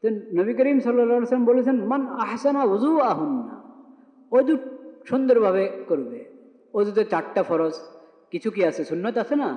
তো নবী করিম সাল্লাল্লাহু আলাইহি ওয়াসাল্লাম বলেছেন, মান আহসানা উযুআহুন্না, অজু সুন্দরভাবে করবে। অজুতে 4টা ফরজ, কিছু কি আছে সুন্নত আছে না,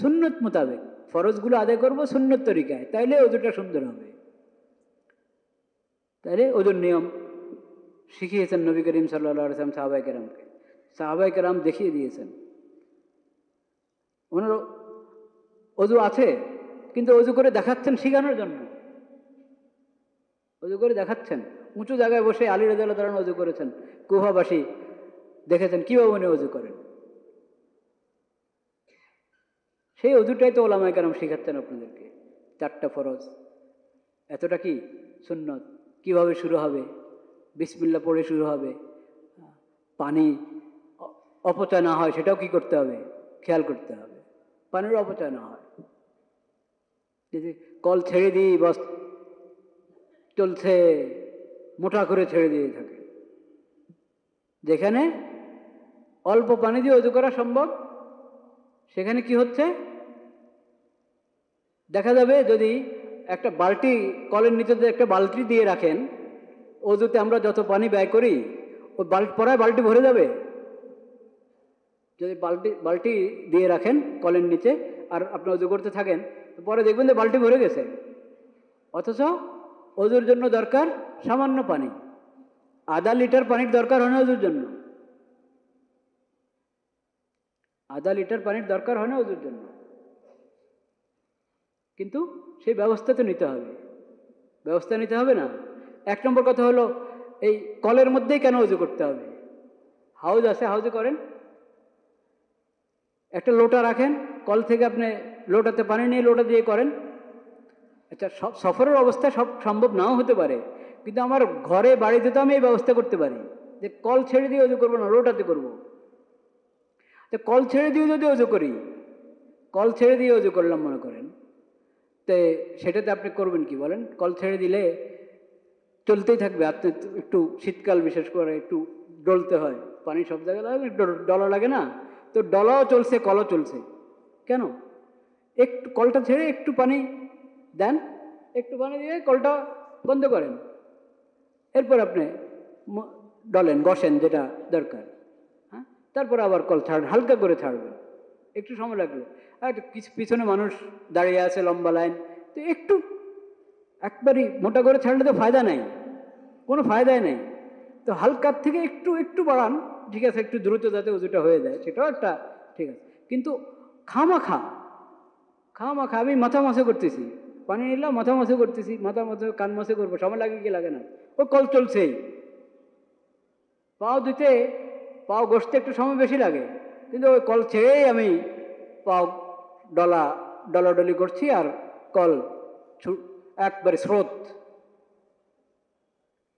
সুন্নত মোতাবেক ফরজগুলো আদায় করব সুন্নত তরিকায়, তাইলে অজুটা সুন্দর হবে। তাইলে অজুর নিয়ম শিখিয়েছেন নবী করিম সাল্লাল্লাহু আলাইহি ওয়াসাল্লাম সাহাবায়ে কেরামকে। সাহাবায়ে কেরাম দেখিয়ে দিয়েছেন। ওনার অজু আছে, কিন্তু অজু করে দেখাচ্ছেন শেখানোর জন্য। অজু করে দেখাচ্ছেন, উঁচু জায়গায় বসে আলী রাদিয়াল্লাহু তাআলা অজু করেছেন, কুফাবাসী দেখেছেন কীভাবে উনি অজু করেন। সেই অজুটাই তো ওলামায়ে কেরাম শেখাচ্ছেন আপনাদেরকে। 4টা ফরজ, এতটা কি সুন্নত, কিভাবে শুরু হবে, বিসমিল্লাহ পড়ে শুরু হবে, পানি অপচয় না হয় সেটাও কি করতে হবে, খেয়াল করতে হবে, পানির অপচয় না হয়। যদি কল ছেড়ে দিই বাস চলছে, মোটা করে ছেড়ে দিয়ে থাকে, যেখানে অল্প পানি দিয়ে অজু করা সম্ভব সেখানে কি হচ্ছে দেখা যাবে। যদি একটা বালতি, কলের নিচে যদি একটা বালতি দিয়ে রাখেন, অজুতে আমরা যত পানি ব্যয় করি ওই পড়ায় বালতি ভরে যাবে। যদি বালতি দিয়ে রাখেন কলের নিচে আর আপনি অজু করতে থাকেন, পরে দেখবেন যে বালতি ভরে গেছে, অথচ অজুর জন্য দরকার সামান্য পানি। আধা লিটার পানির দরকার হয় না অজুর জন্য, আধা লিটার পানির দরকার হয় না অজুর জন্য। কিন্তু সেই ব্যবস্থা তো নিতে হবে, ব্যবস্থা নিতে হবে না। 1 নম্বর কথা হলো, এই কলের মধ্যেই কেন অজু করতে হবে? হাউজ আছে, হাউজে করেন। একটা লোটা রাখেন, কল থেকে আপনি লোটাতে পানি নিয়ে লোটা দিয়ে করেন। আচ্ছা, সফরের অবস্থায় সব সম্ভব নাও হতে পারে, কিন্তু আমার ঘরে বাড়িতে তো আমি এই ব্যবস্থা করতে পারি যে কল ছেড়ে দিয়ে অজু করবো না, লোটাতে করবো। তো কল ছেড়ে দিয়ে যদি অজু করি, কল ছেড়ে দিয়ে অজু করলাম মনে করেন, তো সেটাতে আপনি করবেন কি বলেন? কল ছেড়ে দিলে চলতেই থাকবে। আপনি একটু শীতকাল বিশেষ করে একটু ডলতে হয়, পানি সব জায়গায় লাগে, ডলা লাগে না? তো ডলাও চলছে, কলও চলছে। কেন? একটু কলটা ছেড়ে একটু পানি দেন, একটু পানি দিয়ে কলটা বন্ধ করেন, এরপর আপনি ডলেন, ঘষেন যেটা দরকার, হ্যাঁ, তারপর আবার কল ছাড়েন, হালকা করে ছাড়বেন। একটু সময় লাগলো, আর পিছনে মানুষ দাঁড়িয়ে আছে লম্বা লাইন, তো একটু একবারই মোটা করে ছাড়লে তো ফায়দা নাই, কোনো ফায়দাই নেই। তো হালকার থেকে একটু একটু বাড়ান, ঠিক আছে, একটু দ্রুত যাতে উজুটা হয়ে যায় সেটাও একটা ঠিক আছে। কিন্তু খামাখা আমি মাথা মাসে করতেছি, পানি নিলাম মাথা মাসে করতেছি, মাথা মাসে কান মাসে করবো, সময় লাগে কি লাগে না? ও কল চলছেই। পাও দিতে, পাও ঘষতে একটু সময় বেশি লাগে, কিন্তু ওই কল ছেড়েই আমি পাও ডলাডলি করছি আর কল একবারে স্রোত।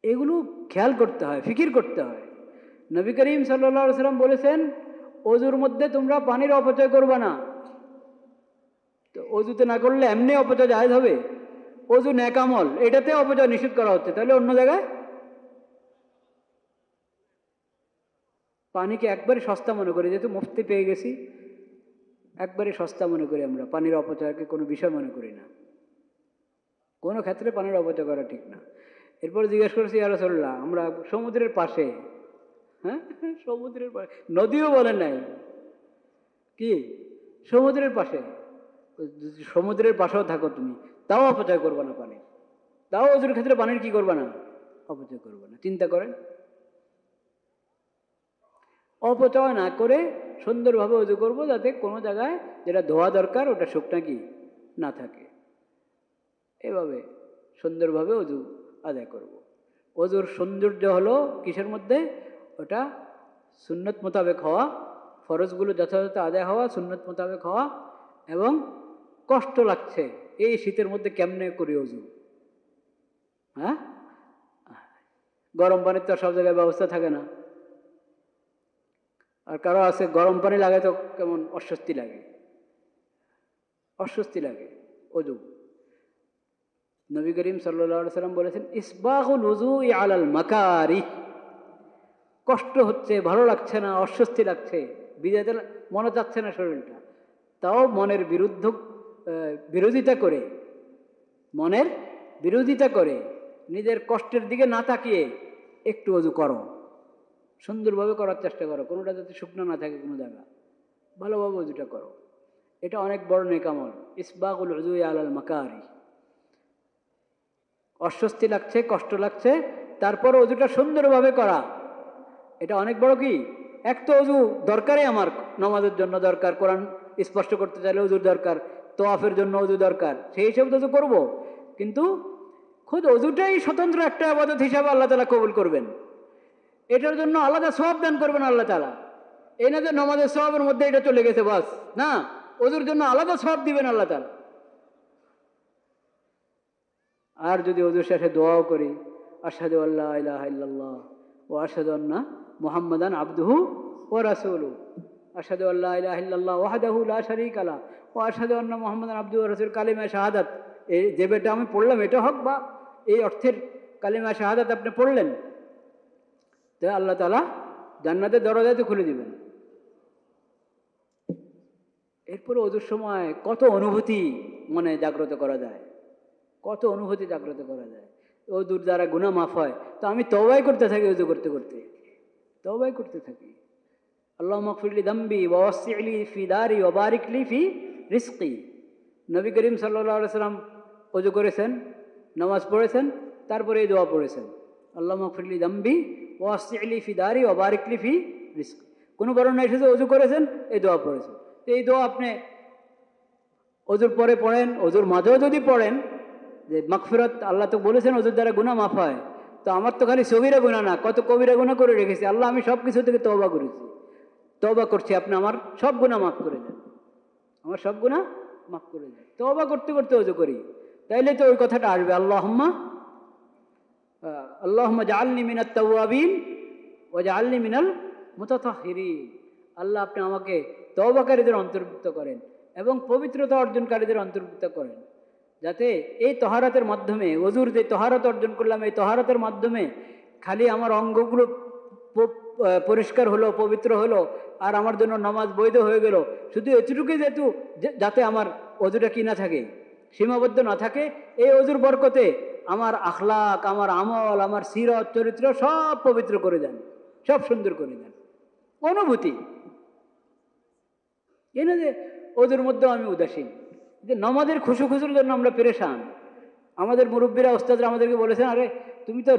এগুলো খেয়াল করতে হয়, ফিকির করতে হয়। নবী করিম সাল্লাল্লাহু আলাইহি ওয়াসাল্লাম বলেছেন, অজুর মধ্যে তোমরা পানির অপচয় করবে না। তো অজুতে না করলে এমনি অপচয় জায়েজ হবে? অজু নেক আমল, এটাতে অপচয় নিষেধ করা হচ্ছে, তাহলে অন্য জায়গায় পানিকে একবারে সস্তা মনে করি, যেহেতু মুফতি পেয়ে গেছি, একবারে সস্তা মনে করি আমরা, পানির অপচয়কে কোনো বিষয় মনে করি না। কোনো ক্ষেত্রে পানির অপচয় করা ঠিক না। এরপর জিজ্ঞেস করেছি, ইয়া রাসূলুল্লাহ, আমরা সমুদ্রের পাশে, হ্যাঁ সমুদ্রের পাশে, নদীও বলে নাই, কি সমুদ্রের পাশে, সমুদ্রের পাশেও থাকো তুমি, তাও অপচয় করবে না পানি, তাও ওজুর ক্ষেত্রে পানির কি করবে না, অপচয় করবে না। চিন্তা করেন, অপচয় না করে সুন্দরভাবে অজু করবো, যাতে কোনো জায়গায় যেটা ধোয়া দরকার ওটা শুকনা কি না থাকে। এভাবে সুন্দরভাবে অজু আদায় করব। অজুর সৌন্দর্য হলো কিসের মধ্যে? ওটা সুন্নত মোতাবেক হওয়া, ফরজগুলো যথাযথ আদায় হওয়া, সুন্নত মোতাবেক হওয়া, এবং কষ্ট লাগছে এই শীতের মধ্যে কেমনে করি অজু, হ্যাঁ, গরম পানির তো সব জায়গায় ব্যবস্থা থাকে না, আর কারো আছে গরম পানি লাগে তো কেমন অস্বস্তি লাগে, অস্বস্তি লাগে অজু। নবী করিম সাল্লাল্লাহু আলাইহি ওয়াসাল্লাম বলেছেন, ইসবাগুল উযুই আলাল মাকারিহ, কষ্ট হচ্ছে, ভালো লাগছে না, অস্বস্তি লাগছে, বিজাতে মনে চাচ্ছে না শরীরটা, তাও বিরোধিতা করে, মনের বিরোধিতা করে নিজের কষ্টের দিকে না তাকিয়ে একটু অজু করো, সুন্দরভাবে করার চেষ্টা করো, কোনোটা যাতে শুকনো না থাকে কোনো জায়গা, ভালোভাবে অজুটা করো। এটা অনেক বড় নেক আমল, ইসবাগুল উযুই আলাল মাকারি। অস্বস্তি লাগছে, কষ্ট লাগছে, তারপর অজুটা সুন্দরভাবে করা, এটা অনেক বড় কি। এক তো অজু দরকারই, আমার নামাজের জন্য দরকার, কোরআন স্পষ্ট করতে চাইলে অজুর দরকার, তোয়াফের জন্য অজু দরকার, সেই হিসেবে তো অজু করবো। কিন্তু খুদ অজুটাই স্বতন্ত্র একটা ইবাদত হিসাবে আল্লাহ তাআলা কবুল করবেন, এটার জন্য আলাদা সওয়াব দান করবেন আল্লাহ তাআলা। এই না যে নামাজের সওয়াবের মধ্যে এটা চলে গেছে বাস, না, অজুর জন্য আলাদা সওয়াব দিবেন আল্লাহ তাআলা। আর যদি অজু শেষে দোয়াও করি, আশহাদু আল্লা ইলাহা ইল্লাল্লাহ ওয়া আশহাদু আন্না মুহাম্মাদান আবদুহু ওয়া রাসূলুহু, আশহাদু আল্লা ইলাহা ইল্লাল্লাহ ওয়াহদাহু লা শারীকা লাহু ওয়া আশহাদু আন্না মুহাম্মাদান আবদুহু ওয়া রাসূলুহু, কালিমা শাহাদাত, এই যে বেটা আমি পড়লাম এটা হক, বা এই অর্থের কালিমা শাহাদাত আপনি পড়লেন, তো আল্লাহ তাআলা জান্নাতের দরজাতে খুলে দিবেন। এরপরে অজুর সময় কত অনুভূতি মনে জাগ্রত করা যায়, কত অনুভূতি জাগ্রত করা যায়। অজুর দ্বারা গুনাহ মাফ হয়, তো আমি তওবাই করতে থাকি, অজু করতে করতে তওবাই করতে থাকি। আল্লাহুম্মা গফিরলি যামবি ওয়া ওয়াসসি'লি ফি দারি ওয়া বারিক লি ফি রিজকি। নবী করিম সাল্লাল্লাহু আলাইহি ওয়াসাল্লাম অজু করেছেন, নামাজ পড়েছেন, তারপরে এই দোয়া পড়েছেন, আল্লাহুম্মা গফিরলি যামবি ওয়া ওয়াসসি'লি ফি দারি ওয়া বারিক লি ফি রিজকি। কোনো বর্ণনায় এসেছে অজু করেছেন, এই দোয়া পড়েছেন। তো এই দোয়া আপনি অজুর পরে পড়েন, অজুর মাঝেও যদি পড়েন, যে মাগফিরাত, আল্লাহ তো বলেছেন অজুর দ্বারা গুনাহ মাফ হয়, তো আমার তো খালি সগীরা গুনাহ না, কত কবিরা গুনাহ করে রেখেছি, আল্লাহ আমি সব কিছু থেকে তওবা করেছি, তওবা করছি, আপনি আমার সব গুনাহ মাফ করে দেন, আমার সব গুনাহ মাফ করে দেন। তওবা করতে করতে অজু করি, তাইলে তো ওই কথাটা আসবে, আল্লাহুম্মা জাআলনি মিনাত তাওয়াবিন ওয়া জাআলনি মিনাল মুতাতাহহিরিন। আল্লাহ আপনি আমাকে তওবাকারীদের অন্তর্ভুক্ত করেন এবং পবিত্রতা অর্জনকারীদের অন্তর্ভুক্ত করেন, যাতে এই তহারাতের মাধ্যমে, অজুর যে তহারত অর্জন করলাম, এই তহারতের মাধ্যমে খালি আমার অঙ্গগুলো পরিষ্কার হলো, পবিত্র হলো, আর আমার জন্য নামাজ বৈধ হয়ে গেল, শুধু এতটুকুই, যেহেতু যাতে আমার অজুটা কি না থাকে, সীমাবদ্ধ না থাকে, এই অজুর বরকতে আমার আখলাক, আমার আমল, আমার সিরত, চরিত্র সব পবিত্র করে দেন, সব সুন্দর করে দেন। অনুভূতি এই না যে ওদের মধ্যেও আমি উদাসীন, যে নামাজের খুশুর জন্য আমরা পেরেশান। আমাদের মুরব্বীরা, ওস্তাদরা আমাদেরকে বলেছেন, আরে তুমি তো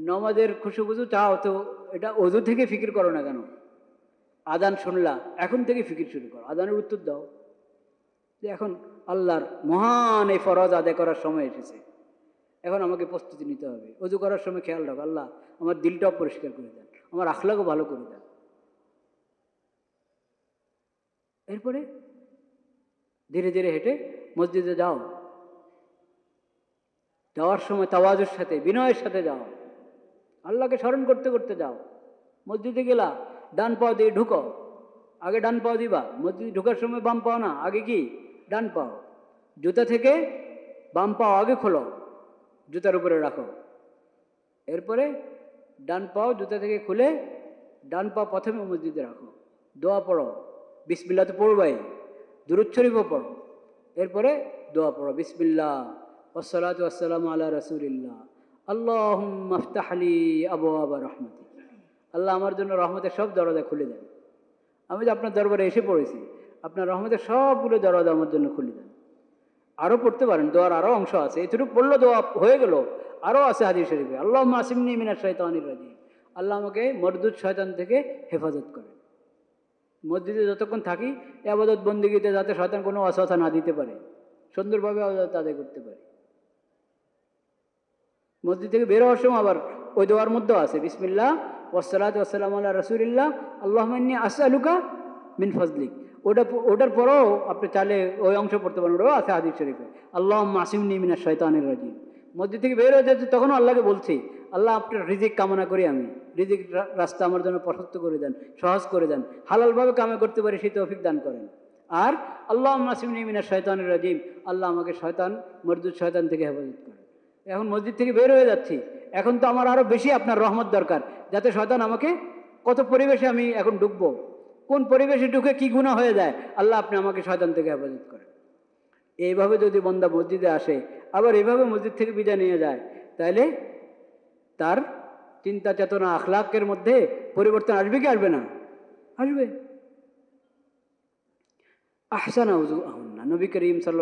নমাজের খুশু চাও, তো এটা অজু থেকে ফিকির করো না কেন? আজান শুনলা, এখন থেকে ফিকির শুরু করো, আজানের উত্তর দাও যে এখন আল্লাহর মহান এই ফরজ আদায় করার সময় এসেছে, এখন আমাকে প্রস্তুতি নিতে হবে। অজু করার সময় খেয়াল রাখো, আল্লাহ আমার দিলটাও পরিষ্কার করে দেন, আমার আখলাকও ভালো করে দেন। এরপরে ধীরে ধীরে হেঁটে মসজিদে যাও, যাওয়ার সময় তাওয়াজুর সাথে, বিনয়ের সাথে যাও, আল্লাহকে স্মরণ করতে করতে যাও। মসজিদে গেলা, ডান পাও দিয়ে ঢুকো, আগে ডান পাও দিবা, মসজিদে ঢুকার সময় বাম পাও না, আগে কি ডান পাও। জুতা থেকে বাম পাও আগে খোলো, জুতার উপরে রাখো, এরপরে ডান পাও জুতা থেকে খুলে ডান পা প্রথমে মসজিদে রাখো, দোয়া পড়ো, বিসমিল্লাহ তো পড়বাই, দুরূদ শরীফও পড়ো, এরপরে দোয়া পড়ো, বিসমিল্লাহ ওয়াসসালাতু ওয়াসসালামু আলা রাসূলিল্লাহ, আল্লাহুম্মা ইফতাহ লি আবওয়াবা রাহমাতিক। আল্লাহ আমার জন্য রহমতের সব দরজা খুলে দেন। আমি তো আপনার দরবারে এসে পড়েছি, আপনার রহমতের সবগুলো দরজা আমার জন্য খুলে দেন। আরও পড়তে পারেন, দোয়ার আরও অংশ আছে, এতটুকু পড়লো দোয়া হয়ে গেল, আরও আছে হাদিস শরীফে, আল্লাহুম্মা আসিমনি মিনাশ শাইতানির রাজিম, আল্লাহ আমাকে মরদুদ শয়তান থেকে হেফাজত করেন। মসজিদে যতক্ষণ থাকি, ইবাদত বন্দেগীতে যাতে শয়তান কোনো অসহতা না দিতে পারে, সুন্দরভাবে ইবাদত আদায় করতে পারে। মসজিদ থেকে বের হওয়ার সময় আবার ওই দোয়ার মধ্যেও আছে, বিসমিল্লাহ ওয়াসসালাতু ওয়াসসালামু আলা রাসূলিল্লাহ, আল্লাহুম্মা ইন্নী আসআলুকা মিন ফাজলিক। ওটার পরেও আপনি চাইলে ওই অংশ পড়তে পারেন, ওটাও আছে হাদিস শরীফে, আল্লাহুম্মা আসিমনি মিনাশ শাইতানির রাজিম। মসজিদ থেকে বের হয়ে যাচ্ছে, তখনও আল্লাহকে বলছি, আল্লাহ আপনার রিজিক কামনা করি, আমি রিজিক রাস্তা আমার জন্য প্রশস্ত করে দেন, সহজ করে দেন, হালালভাবে কামে করতে পারি সেই তৌফিক দান করেন। আর আল্লাহুম্মা আসিমনি মিনাশ শাইতানির রাজিম, আল্লাহ আমাকে শয়তান, মরদুদ শয়তান থেকে হেফাজত করেন। এখন মসজিদ থেকে বের হয়ে যাচ্ছি, এখন তো আমার আরও বেশি আপনার রহমত দরকার, যাতে শয়তান আমাকে, কত পরিবেশে আমি এখন ঢুকবো, কোন পরিবেশে ঢুকে কি গুনাহ হয়ে যায়, আল্লাহ আপনি আমাকে শয়তান থেকে হেফাজত করেন। এইভাবে যদি বান্দা মসজিদে আসে আবার এভাবে মসজিদ থেকে বিদায় নিয়ে যায়, তাহলে তার চিন্তা চেতনা আখলাকের মধ্যে পরিবর্তন আসবে কি আসবে না? আসবে। আহসানা উযু আহুন্না, নবী করিম সাল্লাল্লাহু